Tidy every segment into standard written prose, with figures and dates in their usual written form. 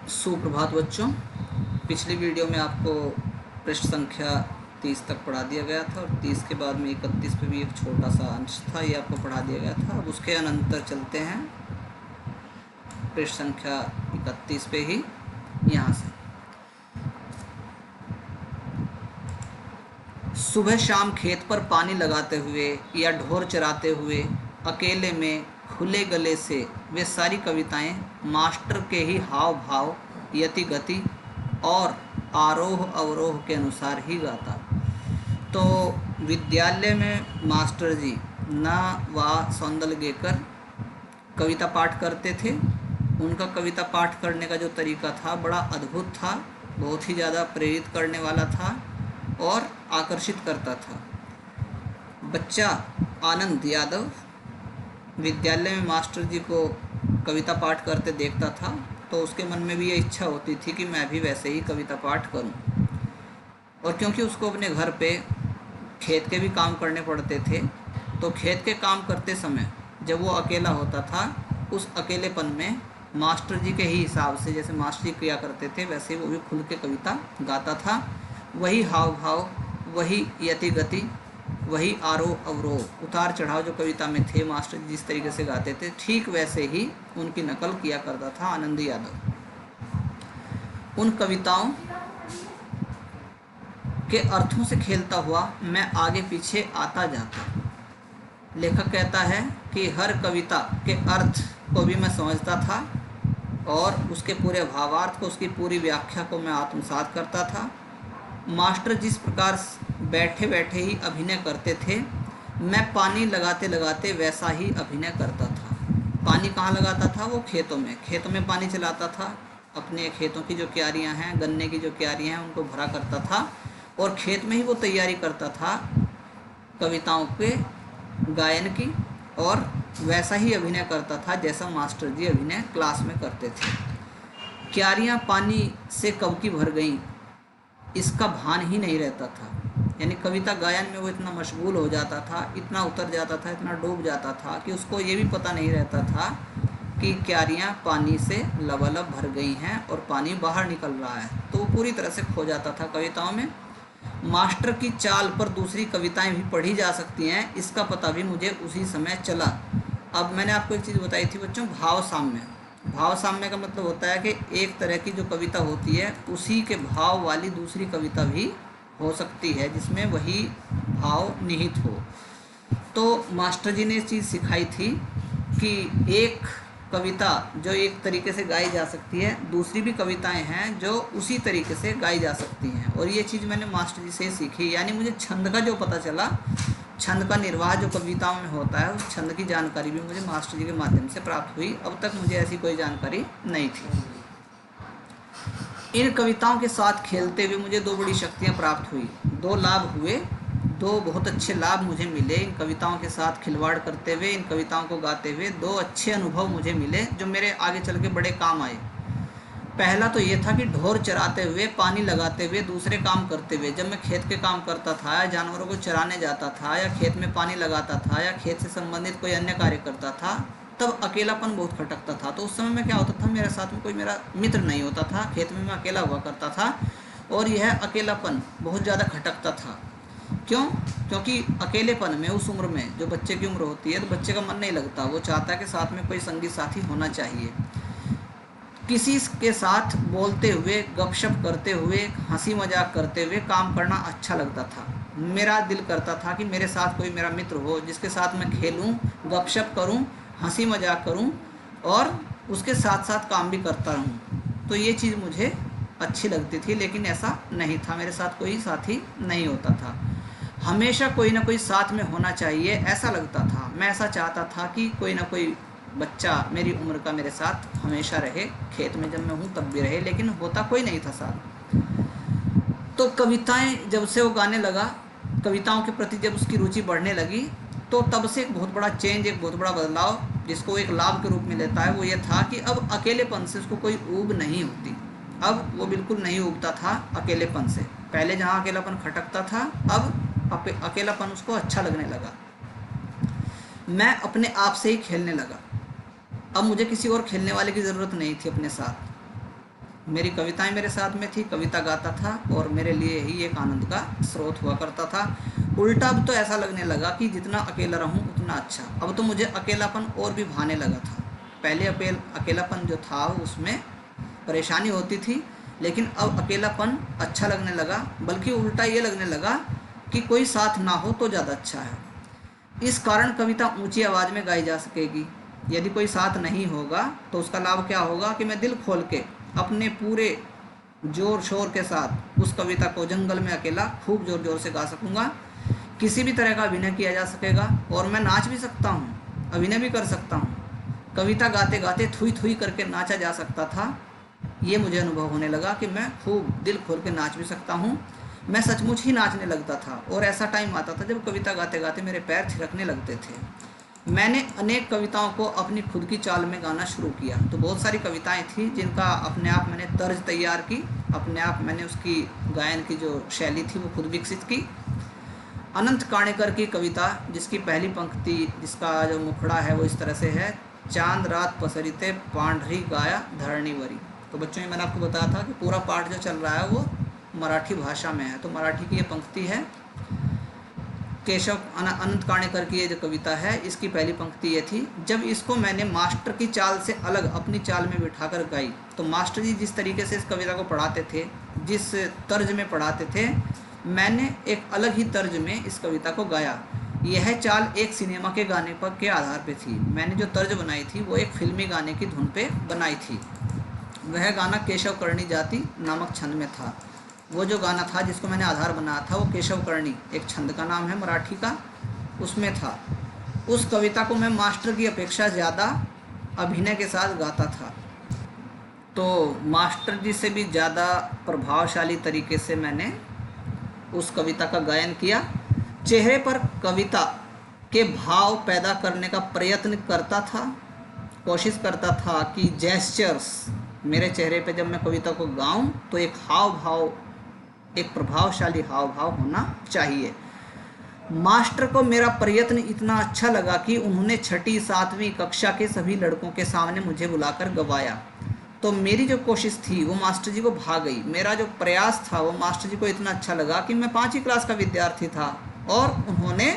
सुप्रभात बच्चों। पिछली वीडियो में आपको पृष्ठ संख्या 30 तक पढ़ा दिया गया था और 30 के बाद में 31 पे भी एक छोटा सा अंश था, ये आपको पढ़ा दिया गया था। अब उसके अनंतर चलते हैं पृष्ठ संख्या 31 पे ही। यहाँ से सुबह शाम खेत पर पानी लगाते हुए या ढोर चराते हुए अकेले में खुले गले से वे सारी कविताएं मास्टर के ही हाव भाव, यति गति और आरोह अवरोह के अनुसार ही गाता। तो विद्यालय में मास्टर जी ना वा सौंदलगेकर कविता पाठ करते थे। उनका कविता पाठ करने का जो तरीका था बड़ा अद्भुत था, बहुत ही ज़्यादा प्रेरित करने वाला था और आकर्षित करता था। बच्चा आनंद यादव विद्यालय में मास्टर जी को कविता पाठ करते देखता था तो उसके मन में भी ये इच्छा होती थी कि मैं भी वैसे ही कविता पाठ करूं। और क्योंकि उसको अपने घर पे खेत के भी काम करने पड़ते थे, तो खेत के काम करते समय जब वो अकेला होता था, उस अकेलेपन में मास्टर जी के ही हिसाब से, जैसे मास्टर जी किया करते थे वैसे वो भी खुल के कविता गाता था। वही हाव भाव, वही यति गति, वही आरोह अवरोह, उतार चढ़ाव जो कविता में थे मास्टर जी जिस तरीके से गाते थे, ठीक वैसे ही उनकी नकल किया करता था आनंद यादव। उन कविताओं के अर्थों से खेलता हुआ मैं आगे पीछे आता जाता। लेखक कहता है कि हर कविता के अर्थ को भी मैं समझता था और उसके पूरे भावार्थ को, उसकी पूरी व्याख्या को मैं आत्मसात करता था। मास्टर जिस प्रकार बैठे बैठे ही अभिनय करते थे, मैं पानी लगाते लगाते वैसा ही अभिनय करता था। पानी कहाँ लगाता था? वो खेतों में पानी चलाता था। अपने खेतों की जो क्यारियाँ हैं, गन्ने की जो क्यारियाँ हैं, उनको भरा करता था और खेत में ही वो तैयारी करता था कविताओं के गायन की, और वैसा ही अभिनय करता था जैसा मास्टर जी अभिनय क्लास में करते थे। क्यारियाँ पानी से कब की भर गईं, इसका भान ही नहीं रहता था। यानी कविता गायन में वो इतना मशगूल हो जाता था, इतना उतर जाता था, इतना डूब जाता था कि उसको ये भी पता नहीं रहता था कि क्यारियाँ पानी से लबालब भर गई हैं और पानी बाहर निकल रहा है। तो वो पूरी तरह से खो जाता था कविताओं में। मास्टर की चाल पर दूसरी कविताएं भी पढ़ी जा सकती हैं, इसका पता भी मुझे उसी समय चला। अब मैंने आपको एक चीज़ बताई थी बच्चों, भाव साम्य। भाव साम्य का मतलब होता है कि एक तरह की जो कविता होती है उसी के भाव वाली दूसरी कविता भी हो सकती है जिसमें वही भाव निहित हो। तो मास्टर जी ने इस चीज़ सिखाई थी कि एक कविता जो एक तरीके से गाई जा सकती है, दूसरी भी कविताएं हैं जो उसी तरीके से गाई जा सकती हैं। और ये चीज़ मैंने मास्टर जी से सीखी। यानी मुझे छंद का जो पता चला, छंद का निर्वाह जो कविताओं में होता है, उस छंद की जानकारी भी मुझे मास्टर जी के माध्यम से प्राप्त हुई। अब तक मुझे ऐसी कोई जानकारी नहीं थी। इन कविताओं के साथ खेलते हुए मुझे दो बड़ी शक्तियाँ प्राप्त हुई, दो लाभ हुए, दो बहुत अच्छे लाभ मुझे मिले। इन कविताओं के साथ खिलवाड़ करते हुए, इन कविताओं को गाते हुए दो अच्छे अनुभव मुझे मिले जो मेरे आगे चल के बड़े काम आए। पहला तो ये था कि ढोर चराते हुए, पानी लगाते हुए, दूसरे काम करते हुए, जब मैं खेत के काम करता था या जानवरों को चराने जाता था या खेत में पानी लगाता था या खेत से संबंधित कोई अन्य कार्य करता था, तब अकेलापन बहुत खटकता था। तो उस समय में क्या होता था, मेरे साथ में कोई मेरा मित्र नहीं होता था, खेत में मैं अकेला हुआ करता था और यह अकेलापन बहुत ज़्यादा खटकता था। क्यों? क्योंकि अकेलेपन में, उस उम्र में जो बच्चे की उम्र होती है, तो बच्चे का मन नहीं लगता, वो चाहता है कि साथ में कोई संगी साथी होना चाहिए। किसी के साथ बोलते हुए, गपशप करते हुए, हंसी मजाक करते हुए काम करना अच्छा लगता था। मेरा दिल करता था कि मेरे साथ कोई मेरा मित्र हो जिसके साथ मैं खेलूं, गपशप करूं, हंसी मजाक करूं और उसके साथ साथ काम भी करता रहूं। तो ये चीज़ मुझे अच्छी लगती थी, लेकिन ऐसा नहीं था, मेरे साथ कोई साथी नहीं होता था। हमेशा कोई ना कोई साथ में होना चाहिए ऐसा लगता था। मैं ऐसा चाहता था कि कोई ना कोई बच्चा मेरी उम्र का मेरे साथ हमेशा रहे, खेत में जब मैं हूँ तब भी रहे, लेकिन होता कोई नहीं था साथ। तो कविताएं जब से वो गाने लगा, कविताओं के प्रति जब उसकी रुचि बढ़ने लगी, तो तब से एक बहुत बड़ा चेंज, एक बहुत बड़ा बदलाव जिसको एक लाभ के रूप में लेता है, वो ये था कि अब अकेलेपन से उसको कोई ऊब नहीं होती। अब वो बिल्कुल नहीं ऊबता था अकेलेपन से। पहले जहाँ अकेलापन खटकता था, अब अकेलापन उसको अच्छा लगने लगा। मैं अपने आप से ही खेलने लगा। अब मुझे किसी और खेलने वाले की ज़रूरत नहीं थी अपने साथ। मेरी कविताएं मेरे साथ में थी, कविता गाता था और मेरे लिए ही एक आनंद का स्रोत हुआ करता था। उल्टा अब तो ऐसा लगने लगा कि जितना अकेला रहूं उतना अच्छा। अब तो मुझे अकेलापन और भी भाने लगा था। पहले अकेलापन जो था उसमें परेशानी होती थी, लेकिन अब अकेलापन अच्छा लगने लगा, बल्कि उल्टा ये लगने लगा कि कोई साथ ना हो तो ज़्यादा अच्छा है। इस कारण कविता ऊंची आवाज़ में गाई जा सकेगी। यदि कोई साथ नहीं होगा तो उसका लाभ क्या होगा कि मैं दिल खोल के अपने पूरे जोर शोर के साथ उस कविता को जंगल में अकेला खूब जोर जोर से गा सकूँगा। किसी भी तरह का अभिनय किया जा सकेगा और मैं नाच भी सकता हूँ, अभिनय भी कर सकता हूँ। कविता गाते गाते थुई थुई करके नाचा जा सकता था। ये मुझे अनुभव होने लगा कि मैं खूब दिल खोल के नाच भी सकता हूँ। मैं सचमुच ही नाचने लगता था और ऐसा टाइम आता था जब कविता गाते गाते मेरे पैर थिरकने लगते थे। मैंने अनेक कविताओं को अपनी खुद की चाल में गाना शुरू किया। तो बहुत सारी कविताएं थी जिनका अपने आप मैंने तर्ज तैयार की, अपने आप मैंने उसकी गायन की जो शैली थी वो खुद विकसित की। अनंत काणेकर की कविता, जिसकी पहली पंक्ति, जिसका जो मुखड़ा है वो इस तरह से है, चांद रात पसरिते पांढरी गाया धरणीवरी। तो बच्चों, ये मैंने आपको बताया था कि पूरा पाठ जो चल रहा है वो मराठी भाषा में है। तो मराठी की ये पंक्ति है, केशव अनंत काणेकर की ये जो कविता है, इसकी पहली पंक्ति ये थी, जब इसको मैंने मास्टर की चाल से अलग अपनी चाल में बिठाकर गाई। तो मास्टर जी जिस तरीके से इस कविता को पढ़ाते थे, जिस तर्ज में पढ़ाते थे, मैंने एक अलग ही तर्ज में इस कविता को गाया। यह चाल एक सिनेमा के गाने पर के आधार पे थी। मैंने जो तर्ज बनाई थी वो एक फिल्मी गाने की धुन पे बनाई थी। वह गाना केशव करणी जाति नामक छंद में था। वो जो गाना था जिसको मैंने आधार बनाया था वो केशव करणी एक छंद का नाम है मराठी का, उसमें था। उस कविता को मैं मास्टर की अपेक्षा ज़्यादा अभिनय के साथ गाता था। तो मास्टर जी से भी ज़्यादा प्रभावशाली तरीके से मैंने उस कविता का गायन किया। चेहरे पर कविता के भाव पैदा करने का प्रयत्न करता था, कोशिश करता था कि जेस्चर्स मेरे चेहरे पे जब मैं कविता को गाऊं तो एक हाव भाव, एक प्रभावशाली हाव भाव होना चाहिए। मास्टर को मेरा प्रयत्न इतना अच्छा लगा कि उन्होंने 6ठी 7वीं कक्षा के सभी लड़कों के सामने मुझे बुलाकर गवाया। तो मेरी जो कोशिश थी वो मास्टर जी को भा गई। मेरा जो प्रयास था वो मास्टर जी को इतना अच्छा लगा कि मैं 5वीं क्लास का विद्यार्थी था और उन्होंने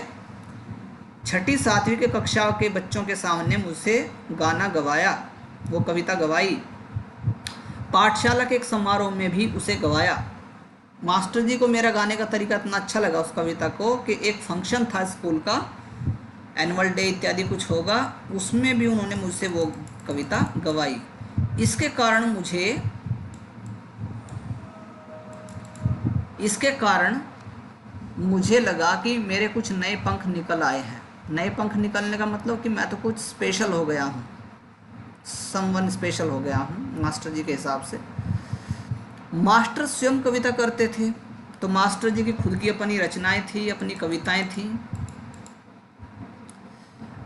6ठी 7वीं के कक्षा के बच्चों के सामने मुझसे गाना गवाया, वो कविता गवाई। पाठशाला के एक समारोह में भी उसे गवाया। मास्टर जी को मेरा गाने का तरीका इतना अच्छा लगा उस कविता को कि एक फंक्शन था स्कूल का, एनुअल डे इत्यादि कुछ होगा, उसमें भी उन्होंने मुझसे वो कविता गवाई। इसके कारण मुझे लगा कि मेरे कुछ नए पंख निकल आए हैं। नए पंख निकलने का मतलब कि मैं तो कुछ स्पेशल हो गया हूँ, समवन स्पेशल हो गया हूँ मास्टर जी के हिसाब से। मास्टर स्वयं कविता करते थे, तो मास्टर जी की खुद की अपनी रचनाएं थी, अपनी कविताएं थी।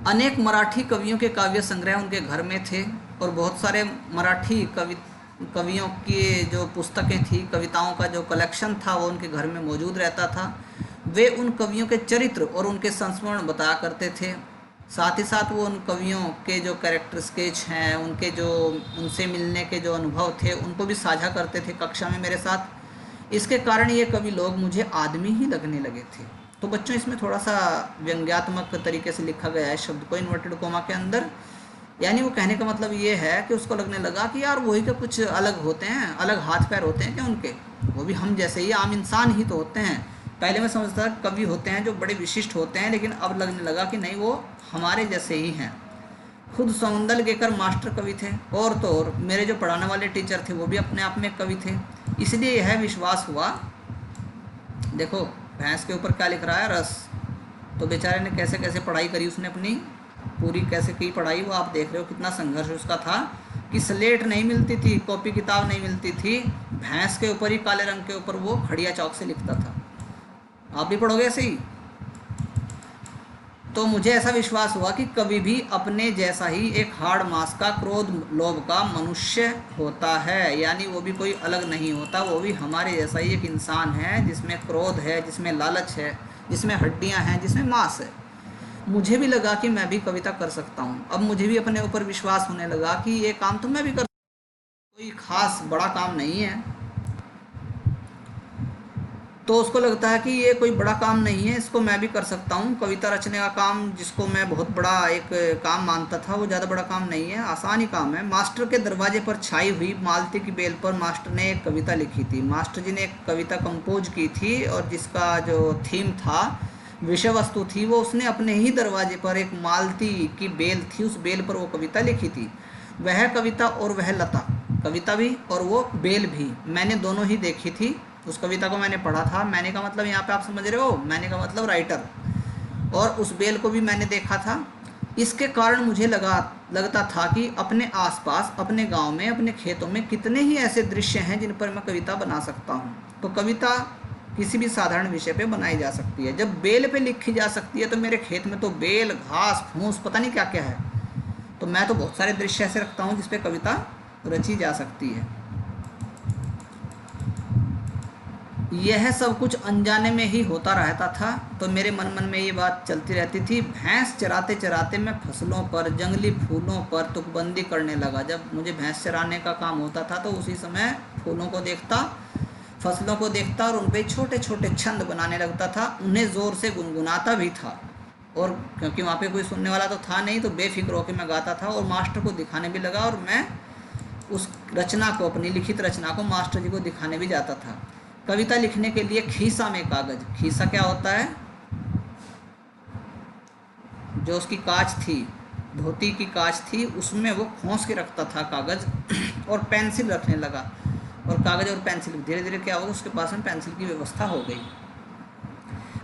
अनेक मराठी कवियों के काव्य संग्रह उनके घर में थे और बहुत सारे मराठी कवियों की जो पुस्तकें थी, कविताओं का जो कलेक्शन था वो उनके घर में मौजूद रहता था। वे उन कवियों के चरित्र और उनके संस्मरण बताया करते थे। साथ ही साथ वो उन कवियों के जो कैरेक्टर स्केच हैं, उनके जो उनसे मिलने के जो अनुभव थे उनको भी साझा करते थे कक्षा में मेरे साथ। इसके कारण ये कवि लोग मुझे आदमी ही लगने लगे थे। तो बच्चों, इसमें थोड़ा सा व्यंग्यात्मक तरीके से लिखा गया है शब्द को इन्वर्टेड कोमा के अंदर। यानी वो कहने का मतलब ये है कि उसको लगने लगा कि यार वही का कुछ अलग होते हैं, अलग हाथ पैर होते हैं क्या उनके, वो भी हम जैसे ही आम इंसान ही तो होते हैं। पहले मैं समझता था कवि होते हैं जो बड़े विशिष्ट होते हैं, लेकिन अब लगने लगा कि नहीं, वो हमारे जैसे ही हैं। खुद सौंदर्यकर मास्टर कवि थे और तो और मेरे जो पढ़ाने वाले टीचर थे वो भी अपने आप में कवि थे। इसलिए यह विश्वास हुआ। देखो भैंस के ऊपर क्या लिख रहा है, रस। तो बेचारे ने कैसे कैसे पढ़ाई करी, उसने अपनी पूरी कैसे की पढ़ाई, वो आप देख रहे हो कितना संघर्ष उसका था कि स्लेट नहीं मिलती थी, कॉपी किताब नहीं मिलती थी, भैंस के ऊपर ही काले रंग के ऊपर वो खड़िया चौक से लिखता था। आप भी पढ़ोगे ऐसे ही। तो मुझे ऐसा विश्वास हुआ कि कभी भी अपने जैसा ही एक हाड़ मास का क्रोध लोभ का मनुष्य होता है, यानी वो भी कोई अलग नहीं होता, वो भी हमारे जैसा ही एक इंसान है जिसमें क्रोध है, जिसमें लालच है, जिसमें हड्डियां हैं, जिसमें मांस है। मुझे भी लगा कि मैं भी कविता कर सकता हूँ। अब मुझे भी अपने ऊपर विश्वास होने लगा कि ये काम तो मैं भी कर कोई खास बड़ा काम नहीं है, तो उसको लगता है कि ये कोई बड़ा काम नहीं है, इसको मैं भी कर सकता हूँ। कविता रचने का काम, जिसको मैं बहुत बड़ा एक काम मानता था, वो ज़्यादा बड़ा काम नहीं है, आसान ही काम है। मास्टर के दरवाजे पर छाई हुई मालती की बेल पर मास्टर ने एक कविता लिखी थी। मास्टर जी ने एक कविता कंपोज की थी और जिसका जो थीम था, विषय वस्तु थी, वो उसने अपने ही दरवाजे पर एक मालती की बेल थी, उस बेल पर वो कविता लिखी थी। वह कविता और वह लता, कविता भी और वो बेल भी, मैंने दोनों ही देखी थी। उस कविता को मैंने पढ़ा था। मैंने का मतलब यहाँ पे आप समझ रहे हो, मैंने का मतलब राइटर। और उस बेल को भी मैंने देखा था। इसके कारण मुझे लगता था कि अपने आसपास, अपने गांव में, अपने खेतों में कितने ही ऐसे दृश्य हैं जिन पर मैं कविता बना सकता हूँ। तो कविता किसी भी साधारण विषय पे बनाई जा सकती है। जब बेल पे लिखी जा सकती है तो मेरे खेत में तो बेल, घास फूस, पता नहीं क्या क्या है। तो मैं तो बहुत सारे दृश्य ऐसे रखता हूँ जिस पे कविता रची जा सकती है। यह सब कुछ अनजाने में ही होता रहता था। तो मेरे मन में ये बात चलती रहती थी। भैंस चराते चराते मैं फसलों पर, जंगली फूलों पर तुकबंदी करने लगा। जब मुझे भैंस चराने का काम होता था तो उसी समय फूलों को देखता, फसलों को देखता और उन पर छोटे छोटे छंद बनाने लगता था। उन्हें ज़ोर से गुनगुनाता भी था, और क्योंकि वहाँ पे कोई सुनने वाला तो था नहीं, तो बेफिक्र होकर मैं गाता था और मास्टर को दिखाने भी लगा। और मैं उस रचना को, अपनी लिखित रचना को मास्टर जी को दिखाने भी जाता था। कविता लिखने के लिए खीसा में कागज, खीसा क्या होता है, जो उसकी कांच थी, धोती की कांच थी, उसमें वो खोस के रखता था कागज और पेंसिल रखने लगा। और कागज और पेंसिल, धीरे धीरे क्या होगा, उसके पास में पेंसिल की व्यवस्था हो गई।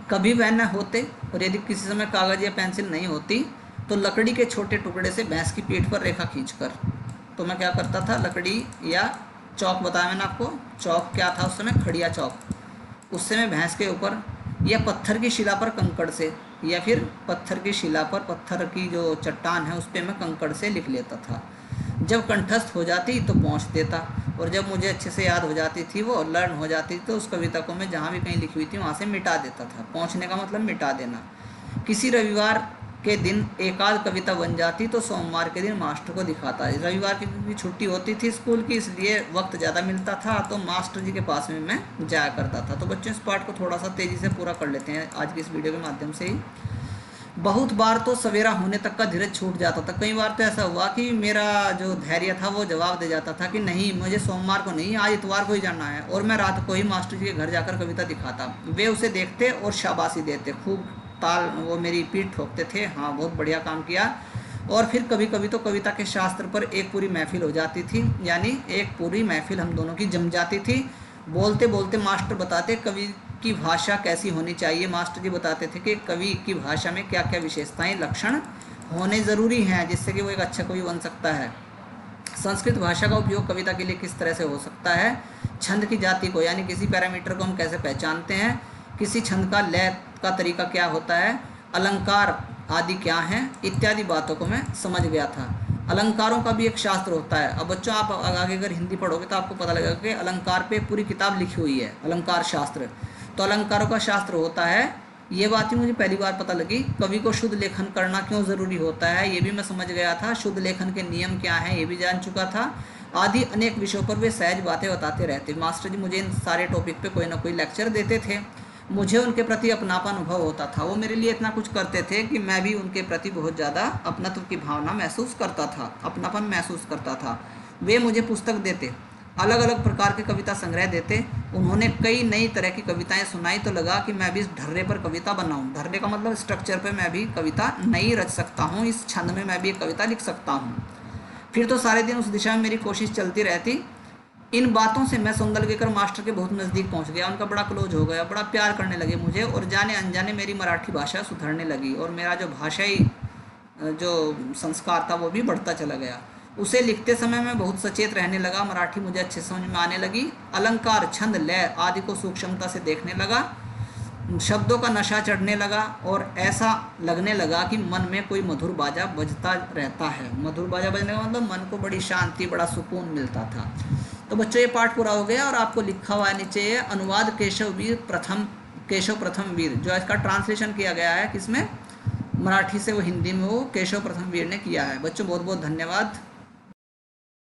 कभी वह न होते, और यदि किसी समय कागज या पेंसिल नहीं होती तो लकड़ी के छोटे टुकड़े से भैंस की पीठ पर रेखा खींचकर, तो मैं क्या करता था, लकड़ी या चौक बताया मैंने आपको, चौक क्या था उस समय, खड़िया चौक, उससे मैं भैंस के ऊपर या पत्थर की शिला पर कंकड़ से, या फिर पत्थर की शिला पर, पत्थर की जो चट्टान है उस पर मैं कंकड़ से लिख लेता था। जब कंठस्थ हो जाती तो पहुँच देता, और जब मुझे अच्छे से याद हो जाती थी, वो लर्न हो जाती, तो उस कविता को मैं जहाँ भी कहीं लिखी हुई थी वहाँ से मिटा देता था। पहुँचने का मतलब मिटा देना। किसी रविवार के दिन एकाध कविता बन जाती तो सोमवार के दिन मास्टर को दिखाता। रविवार की भी छुट्टी होती थी स्कूल की, इसलिए वक्त ज़्यादा मिलता था, तो मास्टर जी के पास में मैं जाया करता था। तो बच्चों, इस पार्ट को थोड़ा सा तेज़ी से पूरा कर लेते हैं आज की इस वीडियो के माध्यम से ही। बहुत बार तो सवेरा होने तक का धीरज छूट जाता था। कई बार तो ऐसा हुआ कि मेरा जो धैर्य था वो जवाब दे जाता था कि नहीं, मुझे सोमवार को नहीं, आज इतवार को ही जाना है। और मैं रात को ही मास्टर जी के घर जाकर कविता दिखाता। वे उसे देखते और शाबाशी देते, खूब ताल, वो मेरी पीठ ठोकते थे, हाँ बहुत बढ़िया काम किया। और फिर कभी कभी तो कविता के शास्त्र पर एक पूरी महफिल हो जाती थी, यानी एक पूरी महफिल हम दोनों की जम जाती थी। बोलते बोलते मास्टर बताते कवि की भाषा कैसी होनी चाहिए। मास्टर जी बताते थे कि कवि की भाषा में क्या क्या विशेषताएं, लक्षण होने ज़रूरी हैं जिससे कि वो एक अच्छा कवि बन सकता है। संस्कृत भाषा का उपयोग कविता के लिए किस तरह से हो सकता है। छंद की जाति को, यानी किसी पैरामीटर को हम कैसे पहचानते हैं। किसी छंद का लय का तरीका क्या होता है। अलंकार आदि क्या हैं, इत्यादि बातों को मैं समझ गया था। अलंकारों का भी एक शास्त्र होता है। अब बच्चों, आप आगे अगर हिंदी पढ़ोगे तो आपको पता लगेगा कि अलंकार पे पूरी किताब लिखी हुई है, अलंकार शास्त्र। तो अलंकारों का शास्त्र होता है। ये बात ही मुझे पहली बार पता लगी। कवि को शुद्ध लेखन करना क्यों ज़रूरी होता है, ये भी मैं समझ गया था। शुद्ध लेखन के नियम क्या हैं, ये भी जान चुका था। आदि अनेक विषयों पर वे सहज बातें बताते रहते। मास्टर जी मुझे इन सारे टॉपिक पे कोई ना कोई लेक्चर देते थे। मुझे उनके प्रति अपनापन अनुभव होता था। वो मेरे लिए इतना कुछ करते थे कि मैं भी उनके प्रति बहुत ज़्यादा अपनत्व की भावना महसूस करता था, अपनापन महसूस करता था। वे मुझे पुस्तक देते, अलग अलग प्रकार के कविता संग्रह देते। उन्होंने कई नई तरह की कविताएं सुनाई, तो लगा कि मैं भी इस ढर्रे पर कविता बनाऊं। ढर्रे का मतलब स्ट्रक्चर पर मैं भी कविता नई रच सकता हूं, इस छंद में मैं भी एक कविता लिख सकता हूं। फिर तो सारे दिन उस दिशा में मेरी कोशिश चलती रहती। इन बातों से मैं सौंदर्यकर मास्टर के बहुत नज़दीक पहुंच गया, उनका बड़ा क्लोज हो गया, बड़ा प्यार करने लगे मुझे, और जाने अनजाने मेरी मराठी भाषा सुधरने लगी और मेरा जो भाषाई जो संस्कार था वो भी बढ़ता चला गया। उसे लिखते समय मैं बहुत सचेत रहने लगा। मराठी मुझे अच्छे समझ में आने लगी। अलंकार, छंद, लय आदि को सूक्ष्मता से देखने लगा। शब्दों का नशा चढ़ने लगा और ऐसा लगने लगा कि मन में कोई मधुर बाजा बजता रहता है। मधुर बाजा बजने का मतलब मन को बड़ी शांति, बड़ा सुकून मिलता था। तो बच्चों, ये पाठ पूरा हो गया और आपको लिखा हुआ है नीचे अनुवाद केशव प्रथम वीर, जो इसका ट्रांसलेशन किया गया है किसमें, मराठी से वो हिंदी में, वो केशव प्रथम वीर ने किया है। बच्चों बहुत बहुत धन्यवाद।